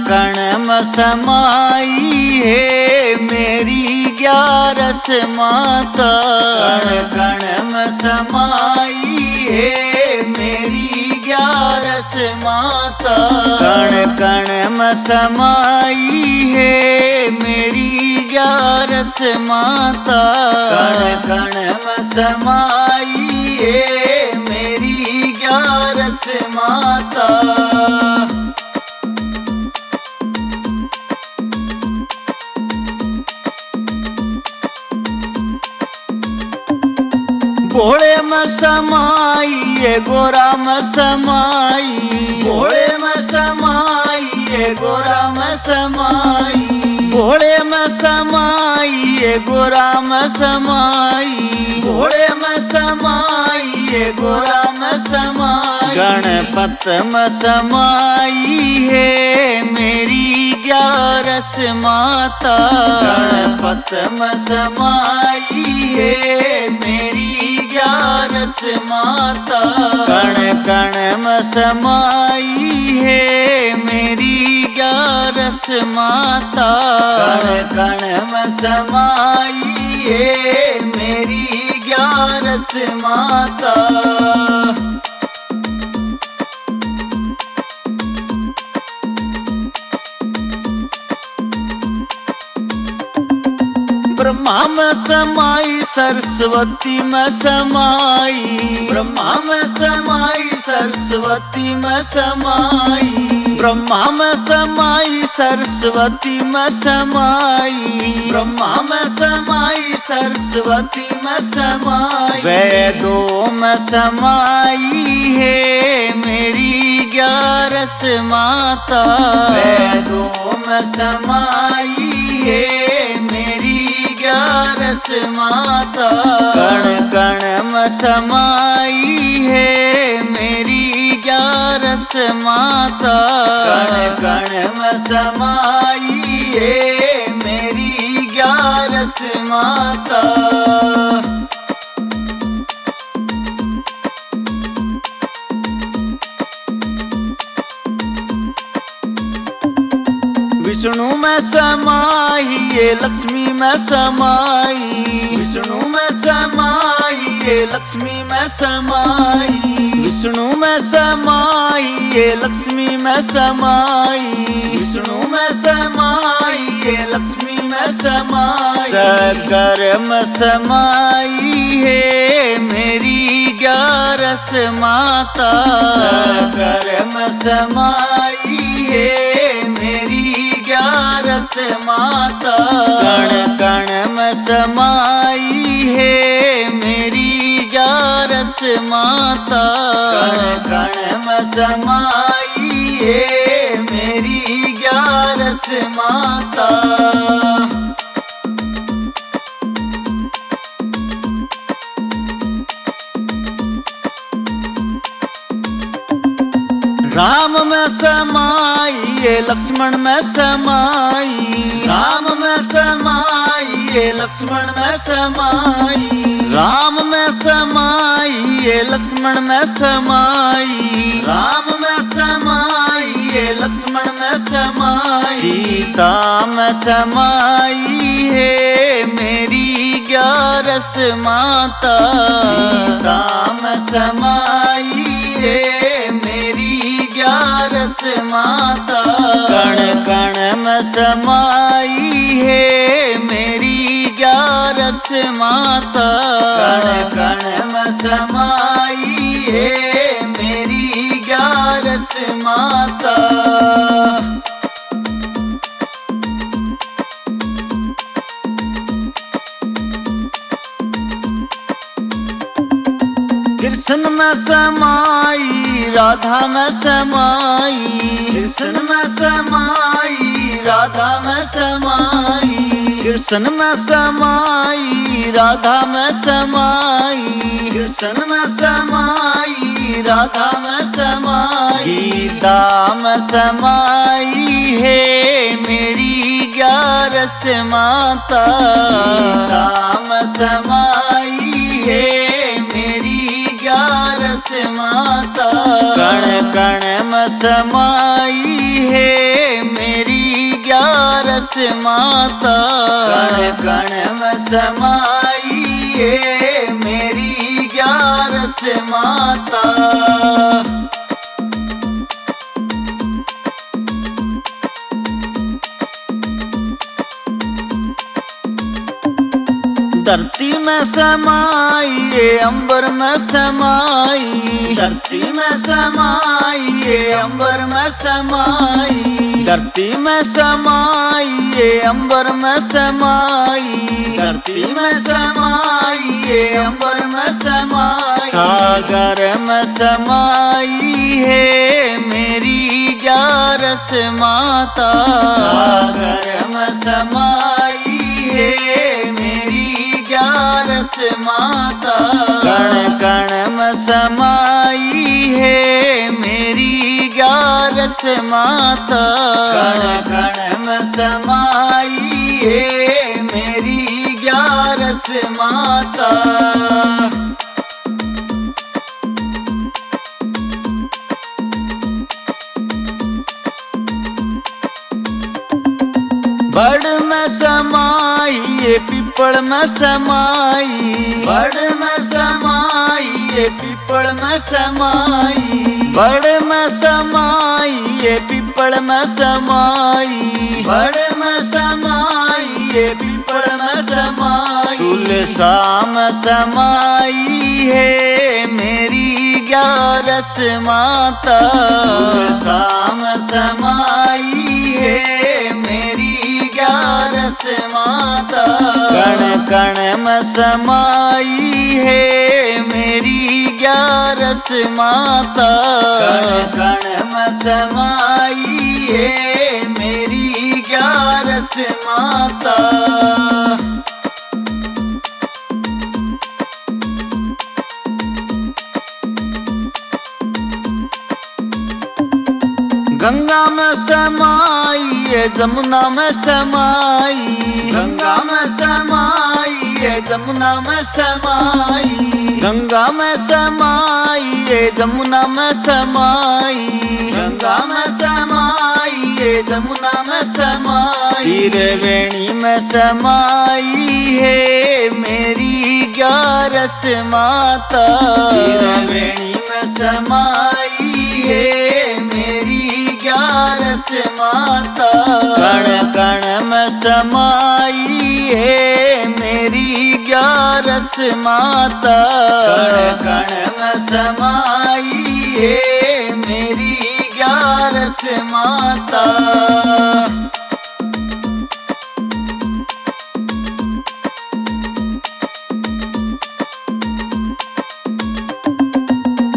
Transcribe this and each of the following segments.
कण में समाई है मेरी 11 माता। कण कण में समाई है मेरी 11 माता। कण कण में समाई है मेरी 11 माता। कण कण में समाई है मेरी 11 माता। घोड़े में समाई है गोरा में समाई। घोड़े में समाई है गोरा में समाई। घोड़े में समाई है गोरा में समाई। घोड़े में समाई है गोरा में समाई। गणपत में समाई है मेरी 11 माता। गणपत में समाई है मेरी 11 माता। कण कण में समाई है मेरी 11 माता। कण कण में समाई है मेरी 11 माता। ब्रह्मा में समाई सरस्वती में समाई। ब्रह्मा में समाई सरस्वती में समाई। ब्रह्मा में समाई सरस्वती में समाई। ब्रह्मा में समाई सरस्वती में समाई। वेदों में समाई है मेरी 11 माता। वेदों में समाई है मेरी 11 माता। कण कण में समाई है मेरी 11 माता। कण कण में समाई है मेरी 11 माता। विष्णु में समाई है लक्ष्मी में समाई। विष्णु में समाई है लक्ष्मी में समाई। विष्णु में समाई है लक्ष्मी में समाई। विष्णु में समाई है लक्ष्मी में समाई। सागर में समाई है मेरी 11 माता। सागर में समाई है मेरी 11 माता। कण कण में समाई है मेरी 11 माता। कण कण में समाई है मेरी 11 माता। राम में समाई है लक्ष्मण में समाई। राम में समाई है लक्ष्मण में समाई। राम में समाई है लक्ष्मण में समाई। राम में समाई है लक्ष्मण में समाई। सीता में समाई है मेरी 11 माता। सीता में समाई है मेरी 11 माता। कण कण में समाई है मेरी 11 माता। कण कण में समाई है मेरी 11 माता। कृष्ण में समाई राधा में समाई। कृष्ण में समाई राधा में समाई। कृष्ण में समाई राधा में समाई। कृष्ण में समाई राधा में समाई। गीता में समाई है मेरी 11 माता। गीता में समाई है मेरी 11 माता। कण कण में समाई है मेरी माता। कण कण में समाई है मेरी 11 माता। धरती में समाई है अंबर में समाई। धरती में समाई है अंबर में समाई। धरती में समाई है अंबर में समाई। धरती में समाई है अंबर में समाई। सागर में समाई है मेरी 11 माता। सागर में समाई है मेरी 11 माता। कण कण में समाई है मेरी 11 माता। कण कण में समाई है मेरी 11 माता। बड़ में समाई ये पीपल में समाई। बड़ में समाई ये पीपल में समाई। बड़ में समाई ये पीपल में समाई। बड़ में समाई ये पीपल में समाई। तुलसा में समाई है मेरी 11 माता। तुलसा में समाई है मेरी 11 माता। कण कण में समाई है मेरी 11 माता। कण कण में समाई है मेरी 11 माता। गंगा में समाई है जमुना में समाई। गंगा में समाई है जमुना में समाई। गंगा में समाई है जमुना में समाई। गंगा में समाई है जमुना में समाई। त्रिवेणी में समाई है मेरी 11 माता। त्रिवेणी में समाई है मेरी 11 माता। कण कण में समाई है मेरी 11 माता। कण कण में समाई है मेरी 11 माता।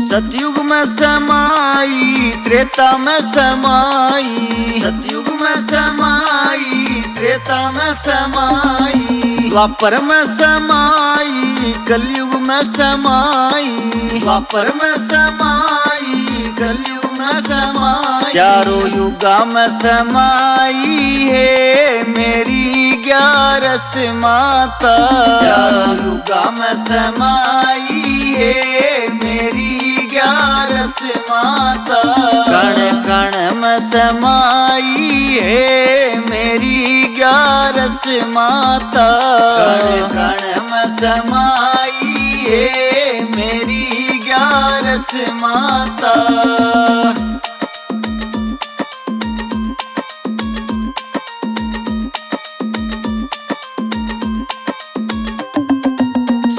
सतयुग में समाई त्रेता में समाई। सतयुग में समाई त्रेता में समाई। द्वापर में समाई कलयुग में समाई। द्वापर में समाई कलयुग में समाई। चारों युगा में समाई है मेरी 11 माता। चारों युगा में समाई है मेरी 11 माता। कण कण में समाई है मेरी 11 माता। कण कण में समाई है मेरी 11 माता।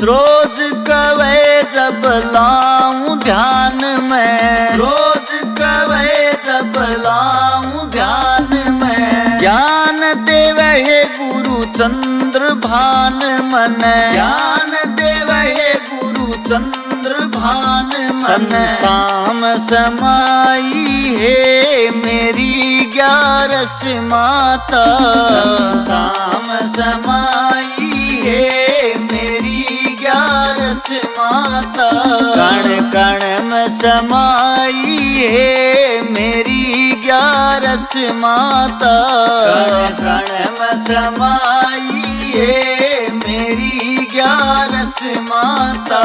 रोज कवे जब लाऊं ध्यान में। रोज कवे जब लाऊं ध्यान में। ज्ञान देवे है गुरु चंद्र भान मन। ज्ञान देवे है गुरु चंद्र भान मन। संताम समाई है मेरी 11 माता। संताम समाई है मेरी 11 माता। कण कण में समाई है मेरी 11 माता। कण कण में समाई है मेरी 11 माता।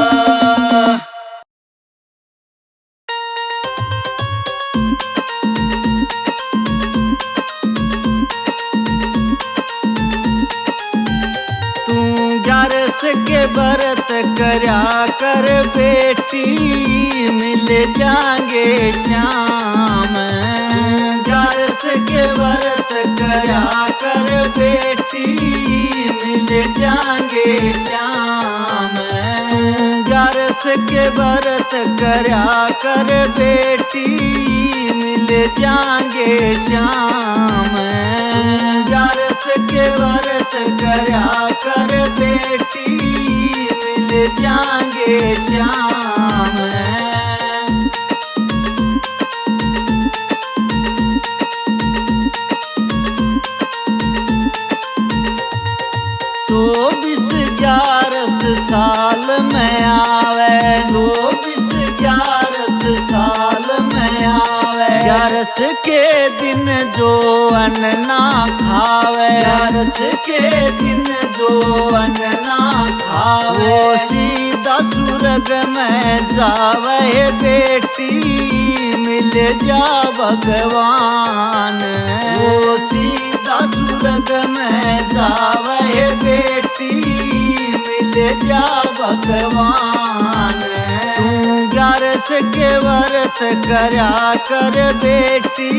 के व्रत करया कर बेटी, मिल जाएंगे श्याम। ग्यारस के व्रत करया कर बेटी, मिल जाएंगे श्याम। ग्यारस के व्रत करया कर बेटी, मिल जाएंगे श्याम। ग्यारस के व्रत करया कर बेटी, मिल जाएंगे श्याम। चौबीस ग्यारस साल में आवे, 24 ग्यारस साल में आवे। ग्यारस के दिन जो अन्न ना खावे, ग्यारस के दिन जो अन्न ना खावे, वो सीधा स्वर्ग में जावे बेटी, मिल जा भगवान। वो सीधा स्वर्ग में जावे बेटी, मिल जा भगवान। तू ग्यारस के व्रत करया कर बेटी,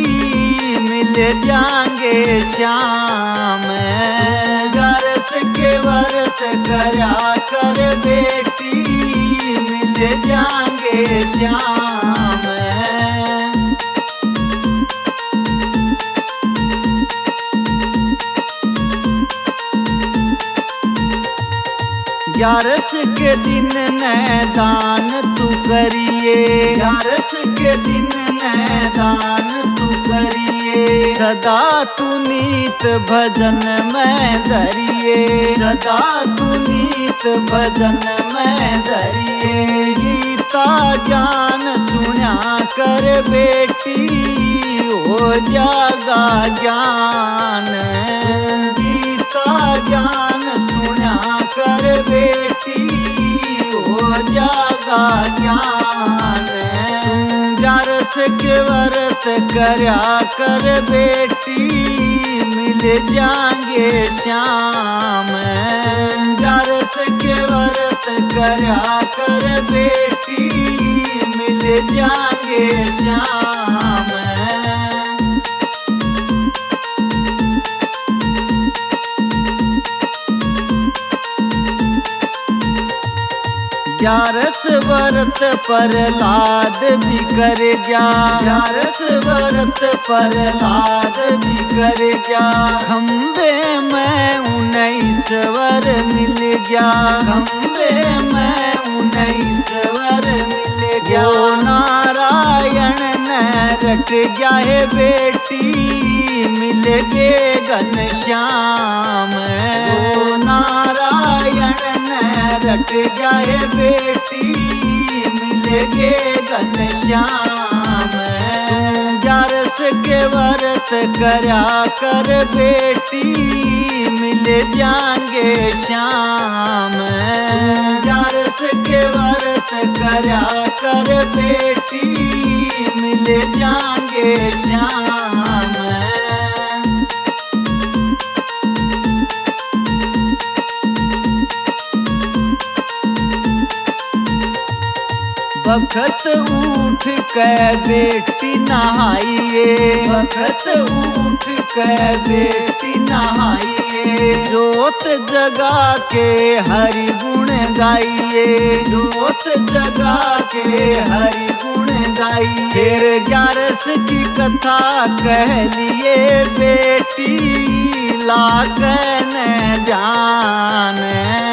मिल जाएंगे श्याम। ग्यारस के व्रत करया कर बेटी, मिल जाएंगे श्याम। ग्यारस के दिन दान तू करिए, ग्यारस के दिन दान तू करिए। सदा तू नीत भजन में धरिए, सदा तू नीत भजन में धरिए। गीता ज्ञान सुना कर बेटी, हो जागा ज्ञान। गीता ज्ञान सुना कर बेटी, हो जागा ज्ञान। ग्यारस के व्रत करया कर बेटी, मिल जाएंगे श्याम। ग्यारस के व्रत करया कर बेटी, मिल जाएंगे श्याम। ग्यारस व्रत प्रहलाद भी कर गया, ग्यारस व्रत प्रहलाद भी कर गया। खम्बे में 19 वर मिल गया, खम्बे में 19 वर मिल गया। नारायण ने रट गया है बेटी, मिल गे घनश्याम। नारायण ने रट गया है बेटी, मिल गे घनश्याम। ग्यारस के व्रत करया कर बेटी, मिल जाएंगे श्याम। ग्यारस के व्रत करया कर बेटी, मिल जाएंगे श्याम। वक्त उठ के बेटी नहाइए, वक्त उठ के बेटी नहाइए। जोत जगा के हरि गुण गाइए, जोत जगा के हरि गुण गाइए। फिर ग्यारस की कथा कह लिए बेटी, लागन ध्यान।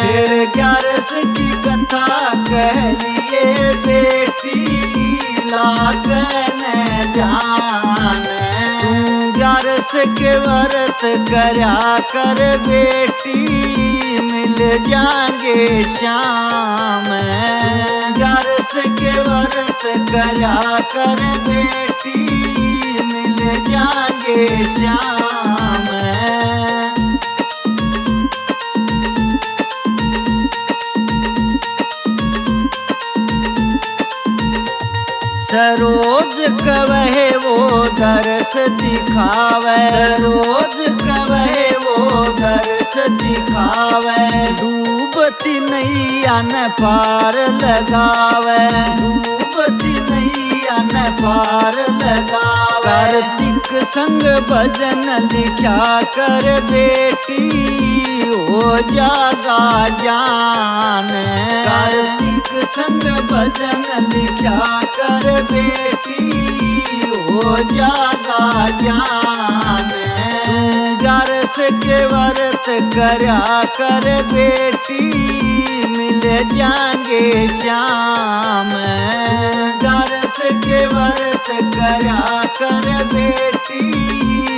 फिर ग्यारस की कथा कह लिए बेटी, लागन ध्यान। ग्यारस के व्रत करया कर बेटी, मिल जाएंगे श्याम। ग्यारस के व्रत करया कर बेटी, मिल जाएंगे श्याम। सरोज कवहे वो दर्श दिखावे, रोज कवहे वो दर्श दिखावे। डूब डूबती नैया न पार लगावे, डूबती नैया न पार लगावे। कार्तिक संग भजन लिखा कर बेटी हो जागा जान। कार्तिक संग भजन लिखा कर बेटी हो जागा जान। गारस के व्रत करया कर बेटी मिल जाएंगे श्याम। गारस के व्रत करया कर बेटी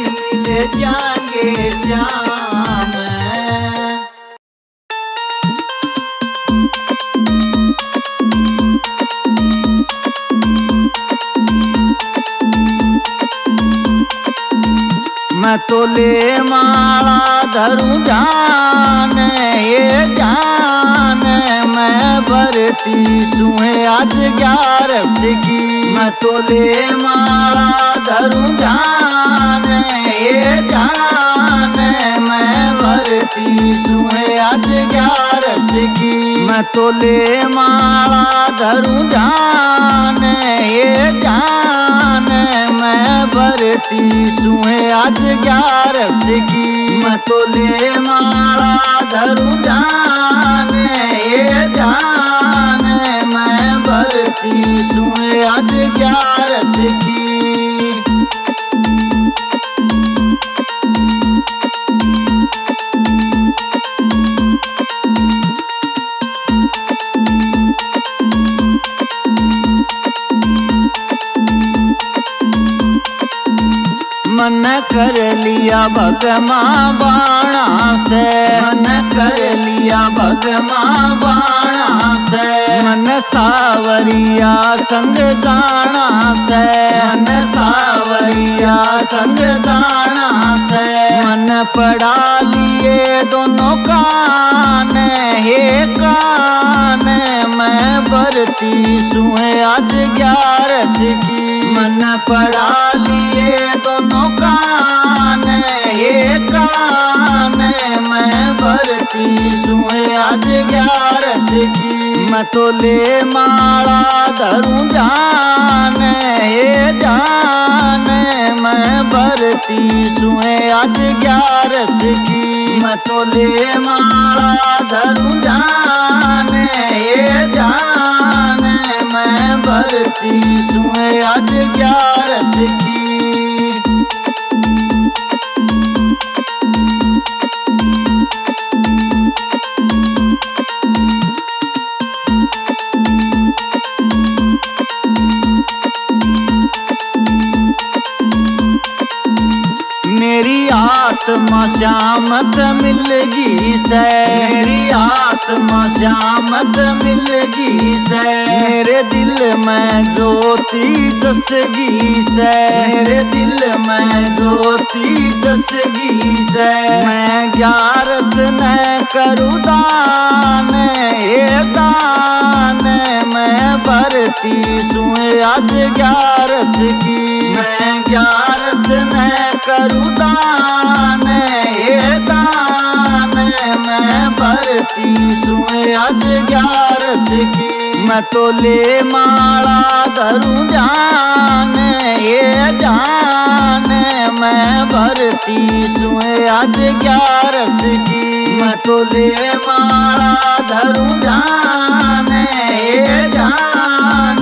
मिल जाएंगे श्याम। मैं तो ले माला धरूं जान, ये जान मैं भरती सुहे आज 11 की। मैं तो ले माला धरूं जान, ये जान मैं भरती सुहे आज 11 की। मैं तो ले माला धरूं जान, ये जान मैं भरती सुहे आज 11 की। मैं तो ले माला धरूं जान, ये जान मैं भरती सुहे आज 11 की। मन कर लिया भगमा बाणा से, मन कर लिया भगमा बाणा से। मन सावरिया संग जाना से, मन सावरिया संग जाना से। मन पड़ा लिए दोनों कान, हे कान मैं भरती सुहे आज 11 की। मन पड़ा लिए दोनों कान, हे कान मैं भरती सुहे आज 11 की। मैं तो ले माला धरूं जान, हे जान मैं भरती सुहे आज 11 की। मैं तो ले माला धरूं जान, हे जान मैं भरती सुहे आज 11 की। मेरी आत्मा श्यामत मिलगी से, मेरी आत्मा श्यामत मिलगी से। मेरे दिल में ज्योति जसगी से, मेरे दिल में ज्योति जसगी से। मैं 11 न करूँ दान, ये दान मैं भरती सुहे आज 11 की। मैं 11 न करूँ दान, ये दान मैं भरती सुहे आज 11 की। मैं तो ले माला धरूं जान, ये जान मैं भरती सुहे आज 11 की। मैं तो ले माला धरूं जान, ये जान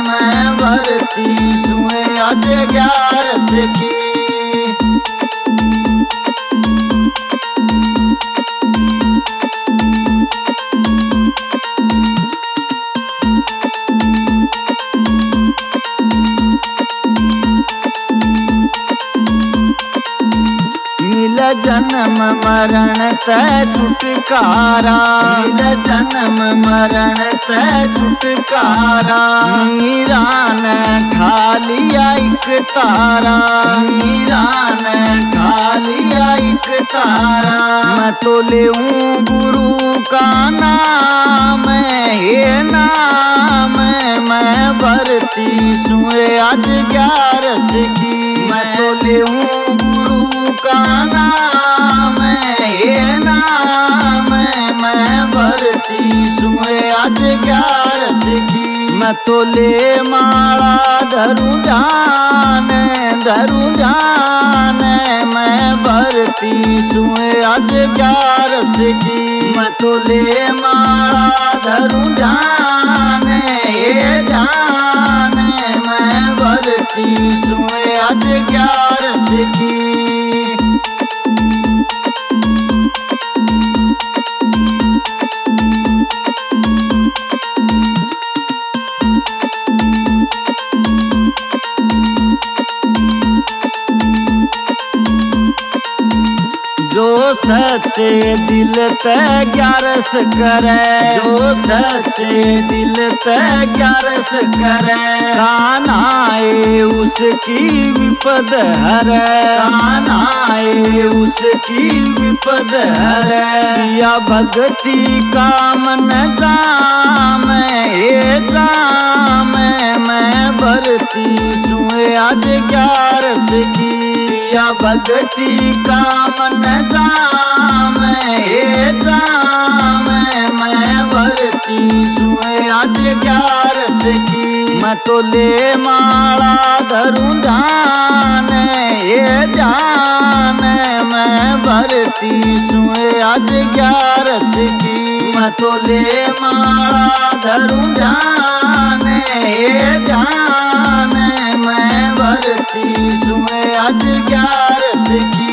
मैं भरती सुहे आज 11 की। जन्म मरण तै छुटकारा, मिल जन्म मरण तै छुटकारा। मीरा ने खा लिया एक तारा, मीरा ने खा लिया एक तारा। मैं तो लेऊं गुरु का नाम, ये नाम मैं भरती सुहे आज 11 की। मैं तो लेऊं गुरु का नाम, ये नाम मैं भरती सुए आज 11 की। मैं तो ले माला धरूं जाने मैं भरती सुए आज 11 की। मैं तो ले माला धरूं जाने मैं भरती सुए आज 11 की। जो सच्चे दिल ते 11 करे, जो सच्चे दिल ते 11 करे, कान्हाए उसकी विपद हरे, कान्हाए उसकी विपद हरे। दिया भक्ति का मन जामे मैं भरती सुए आज 11 की। दिया भक्ति का मन जामे मैं भरती सुए आज 11 की। मैं तो ले माला धरूं जाने मैं भरती सुए आज 11 की। मैं तो ले माला धरूं जाने मैं भरती सुए आज 11 की।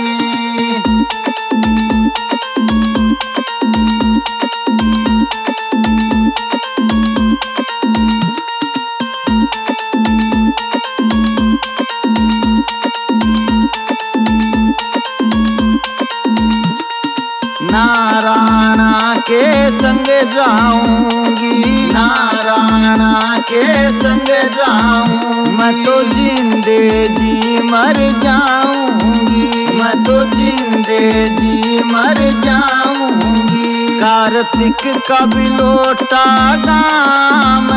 नारायणा के संग जाऊंगी, नारायणा के संग जाऊं। मैं तो जिंदे जी मर जाऊंगी, मैं तो जिंदे जी मर जाऊंगी। कार्तिक का भी लौटा गाँव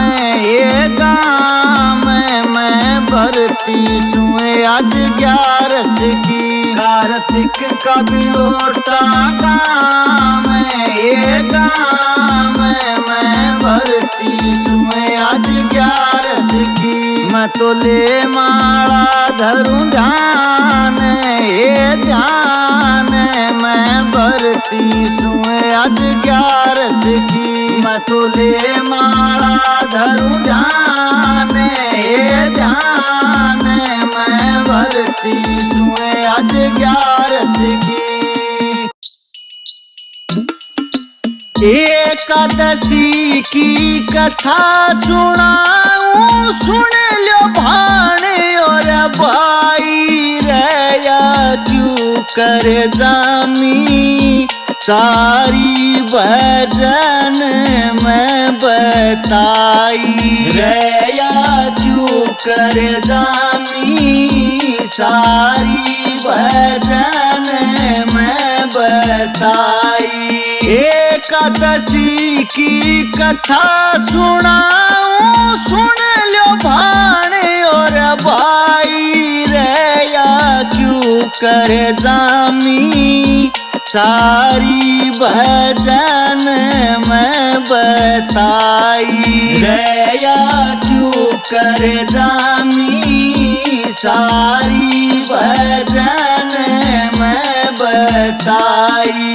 मैं भरती सुए आज 11 की। कार्तिक का भी लौटा गाँव मैं भरती सुए आज 11 की। मैं तो ले माला धरूं जाने मैं भरती सुए आज 11 की। मैं तो ले माला धरूं जाने मैं भरती सुए आज 11 की। एकादशी की कथा सुनाऊं, सुन लो भाने और भाई रया क्यों कर जामी सारी भजन मैं बताई। रया क्यों कर जामी सारी भजन मैं बताई। एकादशी की कथा सुनाऊं, सुन लो भाने और भाई रया क्यों कर जामी सारी भजन मैं बताई। रया क्यों कर जामी सारी भजन मैं बताई।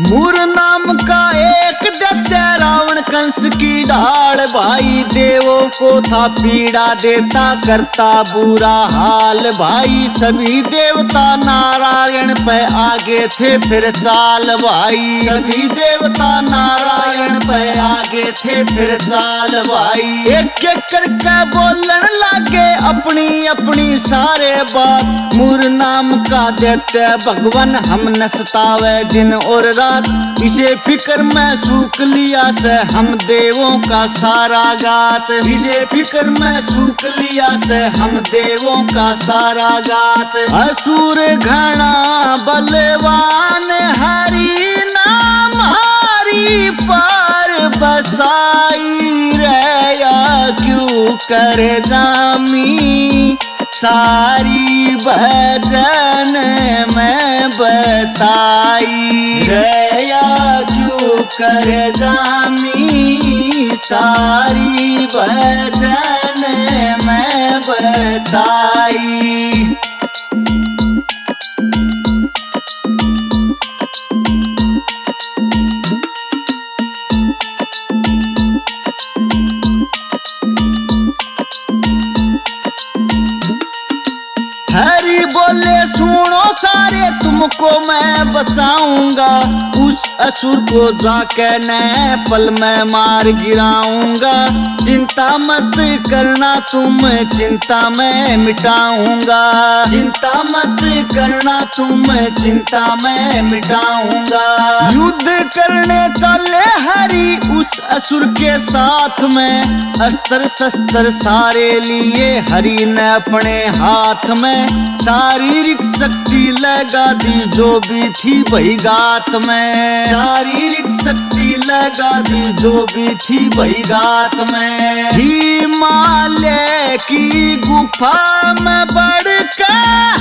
मूर नाम का एक दैत्य रावण कंस की ढाल, भाई देवों को था पीड़ा देता करता बुरा हाल। भाई सभी देवता नारायण पे आगे थे फिर चाल, भाई सभी देवता नारायण पे आगे थे फिर चाल। भाई एक एक करके बोलन लागे अपनी अपनी सारे बात। मूर नाम का दैत्य भगवान हम न सतावे दिन और रात। इसे फिक्र में सूख लिया से हम देवों का सारा गात। इसे फिक्र में सूख लिया से हम देवों का सारा गात। असुर घना बलवान हरि नाम हरि पर बसाई रे या क्यों कर जामी सारी भजन में बताई रे या क्यों कर जामी सारी भजन में बताई। हरि बोले सुनो सारे तुमको मैं बचाऊंगा, उस असुर को जाके नए पल में मार गिराऊंगा। चिंता मत करना तुम चिंता मैं मिटाऊंगा, चिंता मत करना तुम चिंता मैं मिटाऊंगा। युद्ध करने चले हरि उस असुर के साथ में, अस्त्र शस्त्र सारे लिए हरि ने अपने हाथ में। शारीरिक शक्ति लगा दी जो भी थी वही गात में, शारीरिक शक्ति लगा दी जो भी थी वही गात में। हिमालय की गुफा में बढ़कर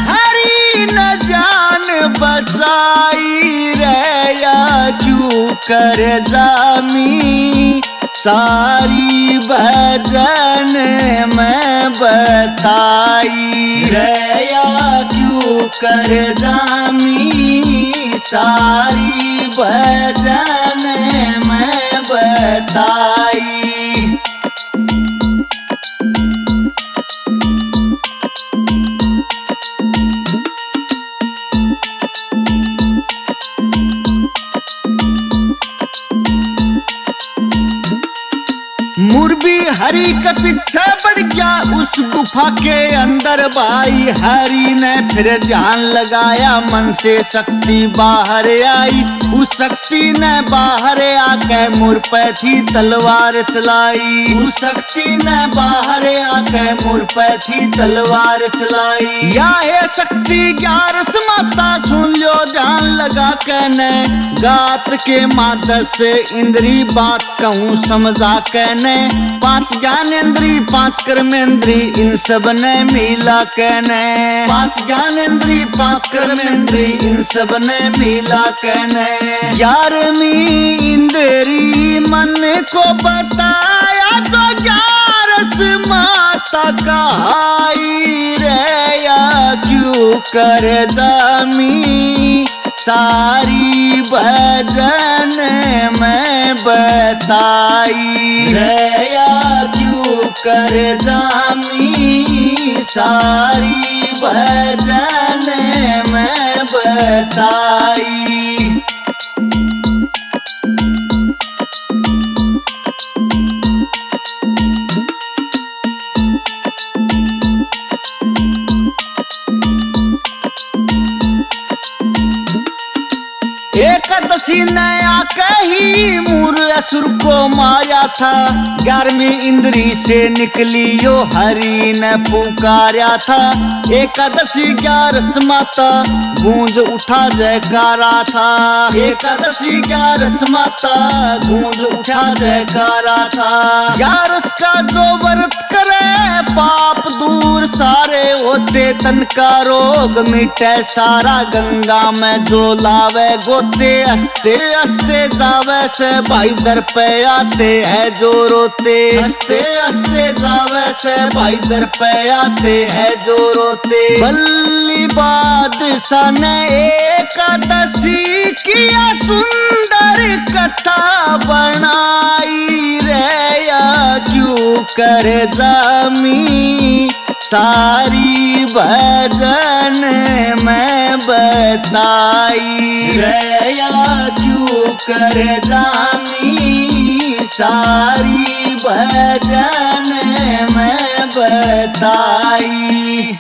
हरि न जान बचाई रे या क्यों कर जामी सारी भजन में बताई रे या क्यों कर जामी सारी भजन में बताई। मुरबी हरि के पीछे बढ़ गया उस गुफा के अंदर भाई। हरि ने फिर ध्यान लगाया मन से शक्ति बाहर आई, उस शक्ति ने बाहर आके मुर पे थी तलवार चलाई, उस शक्ति ने बाहर आके मुर पे थी तलवार चलाई। या है शक्ति 11 माता सुन लो ध्यान लगा के ने, गात के माता से इंद्री बात कहूँ समझा के ने। 5 ज्ञानेंद्री 5 कर्मेंद्री इन सब ने मिला के ने, 5 ज्ञानेंद्री 5 कर्मेंद्री इन सब ने मिला के ने। 11वीं इंद्री मन को बताया जो 11 माता कहाई रे या क्यों कर जामी सारी भजन में बताई रे या क्यों कर जामी सारी भजन में बताई। एकादशी ने आके ही मूर असुर को मारा था, 11वीं इंद्री से निकली यो हरि ने पुकारा था। एकादशी 11 माता गूंज उठा जयकारा था, एकादशी 11 माता गूंज उठा जयकारा था। 11 का जो व्रत करे पाप दूर सारे होते, तन का रोग मिटे सारा। गंगा में जो लावे गोते हंसते हंसते जावे से भाई दर पे आते हैं जो रोते, हंसते हंसते जावे से भाई दर पे आते हैं जो रोते। बल्ली बादशाह ने एकादशी किया सुंदर कथा बनाई रे या क्यों कर जामी सारी भजन में बताई रे या क्यों कर जामी सारी भजन में बताई।